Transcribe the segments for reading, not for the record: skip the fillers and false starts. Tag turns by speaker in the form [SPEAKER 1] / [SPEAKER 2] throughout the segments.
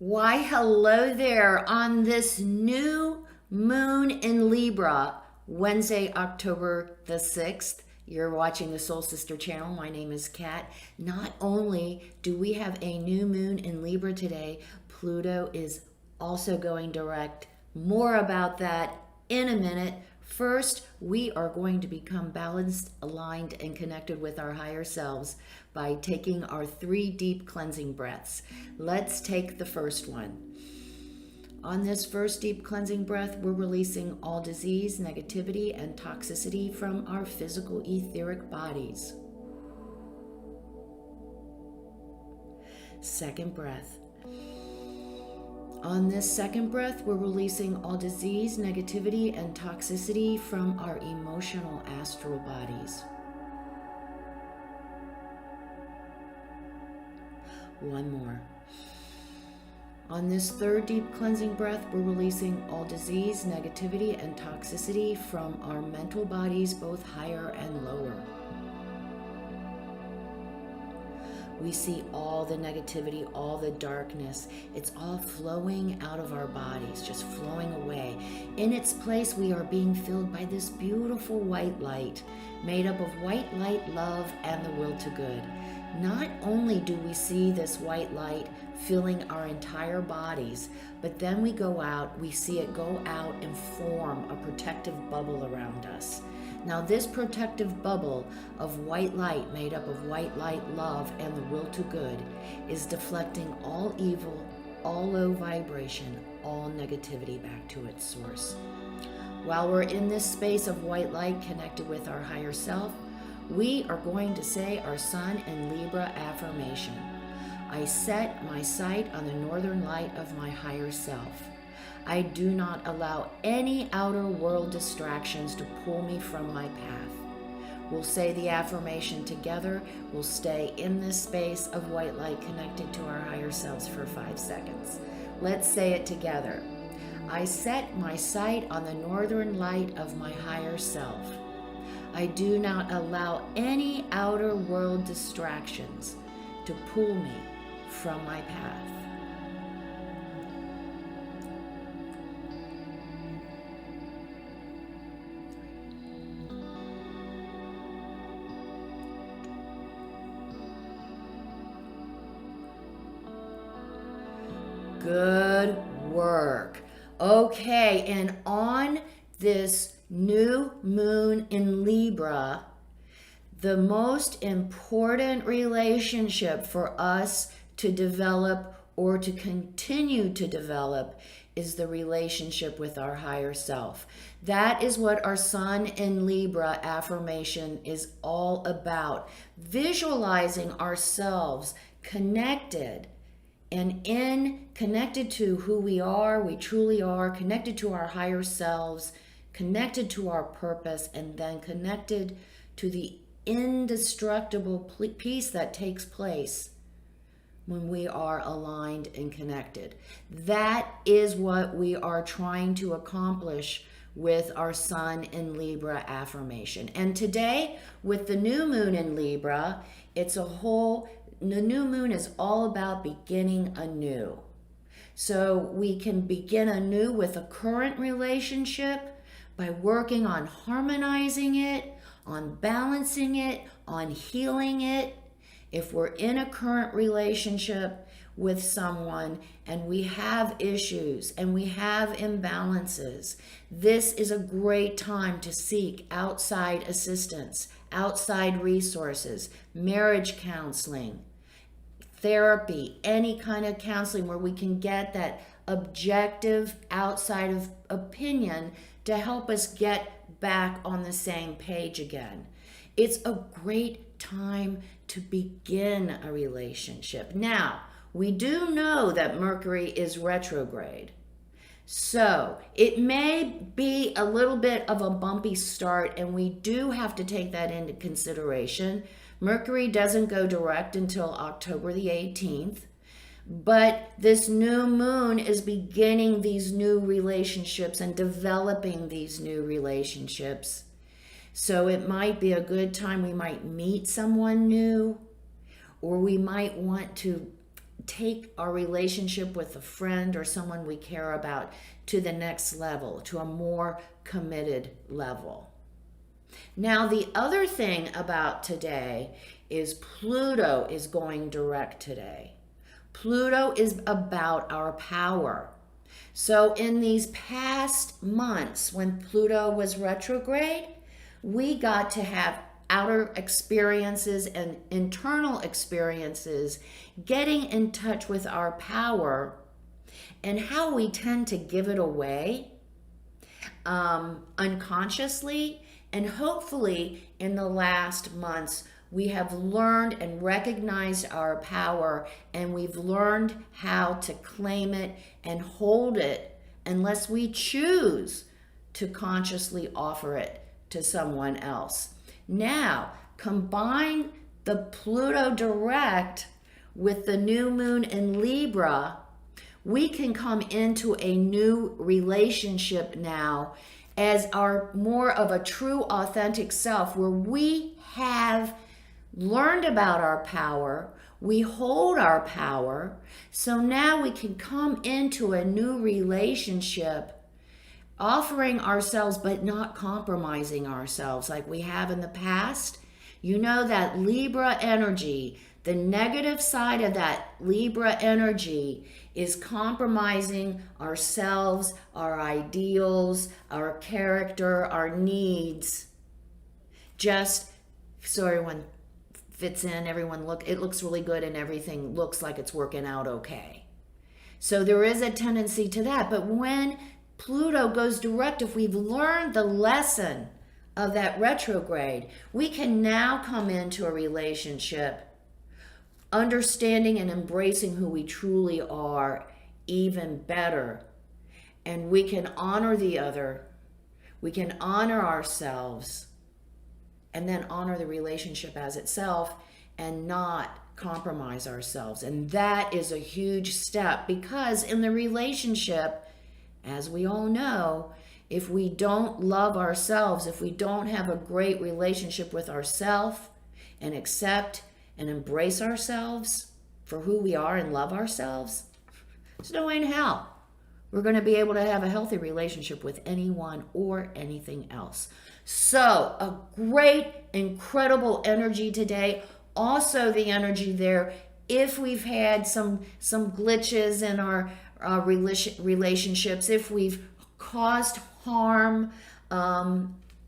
[SPEAKER 1] Why, hello there on this new moon in Libra, Wednesday, October the 6th. You're watching the Soul Sister channel. My name is Kat. Not only do we have a new moon in Libra today, Pluto is also going direct. More about that in a minute. First, we are going to become balanced, aligned, and connected with our higher selves by taking our 3 deep cleansing breaths. Let's take the first one. On this first deep cleansing breath, we're releasing all disease, negativity, and toxicity from our physical etheric bodies. Second breath. On this second breath, we're releasing all disease, negativity, and toxicity from our emotional astral bodies. One more. On this third deep cleansing breath, we're releasing all disease, negativity, and toxicity from our mental bodies, both higher and lower. We see all the negativity, all the darkness. It's all flowing out of our bodies, just flowing away. In its place, we are being filled by this beautiful white light, made up of white light, love, and the will to good. Not only do we see this white light filling our entire bodies, but then we go out, we see it go out and form a protective bubble around us. Now, this protective bubble of white light, made up of white light, love, and the will to good, is deflecting all evil, all low vibration, all negativity back to its source. While we're in this space of white light connected with our higher self, we are going to say our Sun in Libra affirmation. I set my sight on the northern light of my higher self. I do not allow any outer world distractions to pull me from my path. We'll say the affirmation together. We'll stay in this space of white light connected to our higher selves for 5 seconds. Let's say it together. I set my sight on the northern light of my higher self. I do not allow any outer world distractions to pull me from my path. Good work. Okay, and on this new moon in Libra, the most important relationship for us to develop or to continue to develop is the relationship with our higher self. That is what our Sun in Libra affirmation is all about. Visualizing ourselves connected and connected to who we truly are, connected to our higher selves, connected to our purpose, and then connected to the indestructible peace that takes place when we are aligned and connected. That is what we are trying to accomplish with our Sun in Libra affirmation. And today, with the new moon in Libra, the new moon is all about beginning anew. So we can begin anew with a current relationship by working on harmonizing it, on balancing it, on healing it. If we're in a current relationship with someone and we have issues and we have imbalances, this is a great time to seek outside assistance, outside resources, marriage counseling, therapy, any kind of counseling where we can get that objective outside of opinion to help us get back on the same page again. It's a great time to begin a relationship. Now, we do know that Mercury is retrograde. So it may be a little bit of a bumpy start, and we do have to take that into consideration. Mercury doesn't go direct until October the 18th, but this new moon is beginning these new relationships and developing these new relationships. So it might be a good time. We might meet someone new, or we might want to take our relationship with a friend or someone we care about to the next level, to a more committed level. Now, the other thing about today is Pluto is going direct today. Pluto is about our power. So in these past months when Pluto was retrograde, we got to have outer experiences and internal experiences, getting in touch with our power and how we tend to give it away unconsciously. And hopefully in the last months, we have learned and recognized our power, and we've learned how to claim it and hold it unless we choose to consciously offer it to someone else. Now, combine the Pluto direct with the new moon in Libra, we can come into a new relationship now as our more of a true authentic self, where we have learned about our power, we hold our power, so now we can come into a new relationship offering ourselves but not compromising ourselves like we have in the past. You know, that Libra energy, the negative side of that Libra energy is compromising ourselves, our ideals, our character, our needs, just so everyone fits in, it looks really good and everything looks like it's working out okay. So there is a tendency to that. But when Pluto goes direct, if we've learned the lesson of that retrograde, we can now come into a relationship understanding and embracing who we truly are even better. And we can honor the other, we can honor ourselves, and then honor the relationship as itself and not compromise ourselves. And that is a huge step, because in the relationship, as we all know, if we don't love ourselves, if we don't have a great relationship with ourselves and accept and embrace ourselves for who we are and love ourselves, there's no way in hell we're going to be able to have a healthy relationship with anyone or anything else. So a great, incredible energy today. Also the energy there, if we've had some glitches in our relationships, if we've caused harm,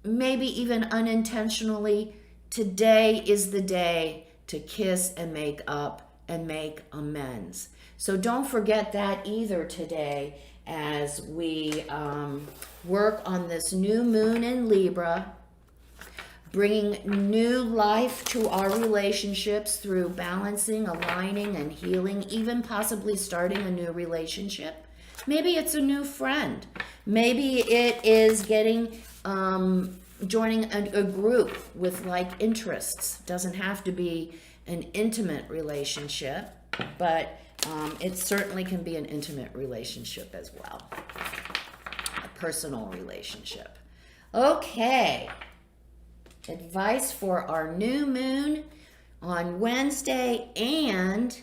[SPEAKER 1] maybe even unintentionally, today is the day to kiss and make up and make amends. So don't forget that either today as we work on this new moon in Libra, bringing new life to our relationships through balancing, aligning, and healing, even possibly starting a new relationship. Maybe it's a new friend. Maybe it is getting joining a group with like interests. Doesn't have to be an intimate relationship, but it certainly can be an intimate relationship as well, a personal relationship. Okay, advice for our new moon on Wednesday and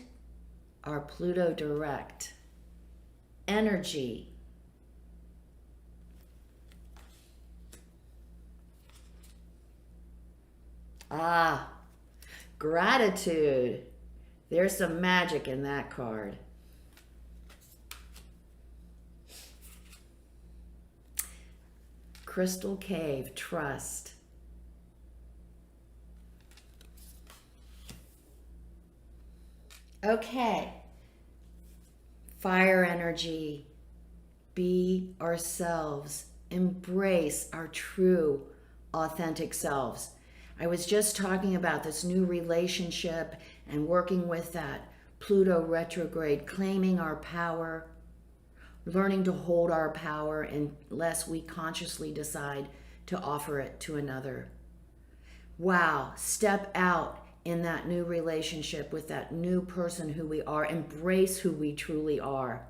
[SPEAKER 1] our Pluto direct energy. Gratitude. There's some magic in that card. Crystal Cave, trust. Okay. Fire energy. Be ourselves. Embrace our true, authentic selves. I was just talking about this new relationship and working with that Pluto retrograde, claiming our power, learning to hold our power unless we consciously decide to offer it to another. Wow, step out in that new relationship with that new person who we are. Embrace who we truly are.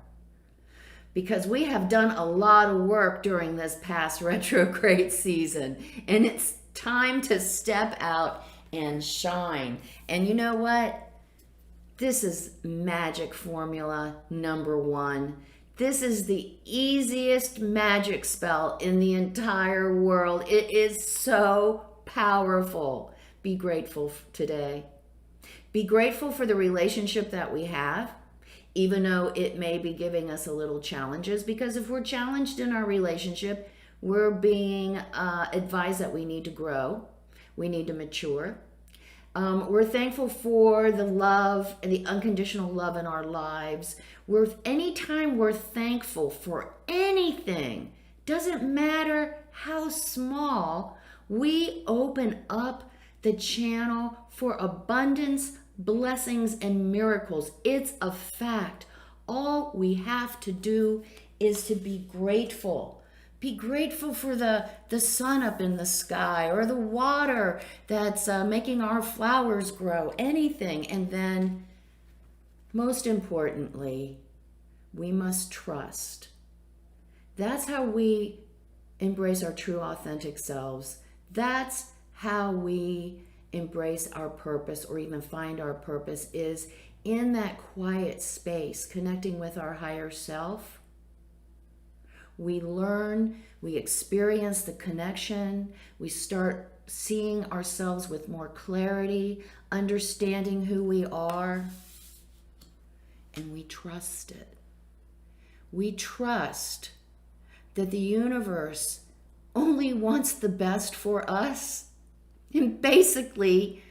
[SPEAKER 1] Because we have done a lot of work during this past retrograde season, and it's time to step out and shine. And you know what? This is magic formula number 1. This is the easiest magic spell in the entire world. It is so powerful. Be grateful today. Be grateful for the relationship that we have, even though it may be giving us a little challenges, because if we're challenged in our relationship, we're being advised that we need to grow, we need to mature. We're thankful for the love and the unconditional love in our lives. Anytime we're thankful for anything, doesn't matter how small, we open up the channel for abundance, blessings, and miracles. It's a fact. All we have to do is to be grateful. Be grateful for the sun up in the sky, or the water that's making our flowers grow, anything. And then, most importantly, we must trust. That's how we embrace our true, authentic selves. That's how we embrace our purpose, or even find our purpose, is in that quiet space, connecting with our higher self. We learn, we experience the connection, we start seeing ourselves with more clarity, understanding who we are, and we trust it. We trust that the universe only wants the best for us. And basically,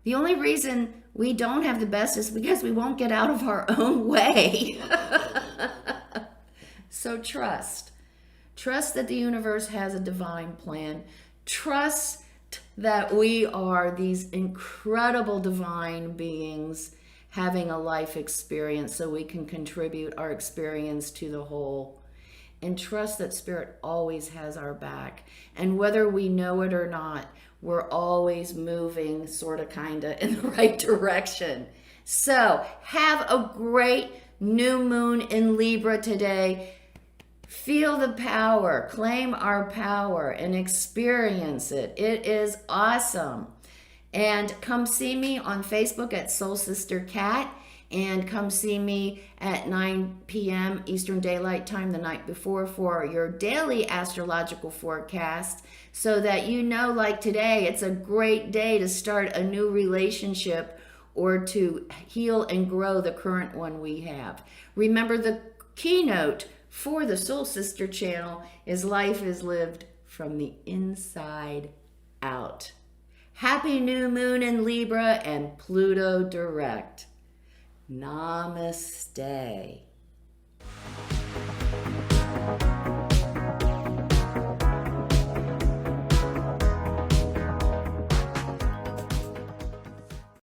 [SPEAKER 1] the only reason we don't have the best is because we won't get out of our own way. So trust. Trust that the universe has a divine plan. Trust that we are these incredible divine beings having a life experience, so we can contribute our experience to the whole. And trust that Spirit always has our back. And whether we know it or not, we're always moving sort of kind of in the right direction. So have a great new moon in Libra today. Feel the power, claim our power, and experience it. It is awesome. And come see me on Facebook at Soul Sister Cat, and come see me at 9 p.m. Eastern Daylight Time the night before for your daily astrological forecast, so that you know, like today, it's a great day to start a new relationship or to heal and grow the current one we have. Remember, the keynote for the Soul Sister channel is life is lived from the inside out. Happy new moon in Libra and Pluto direct. Namaste.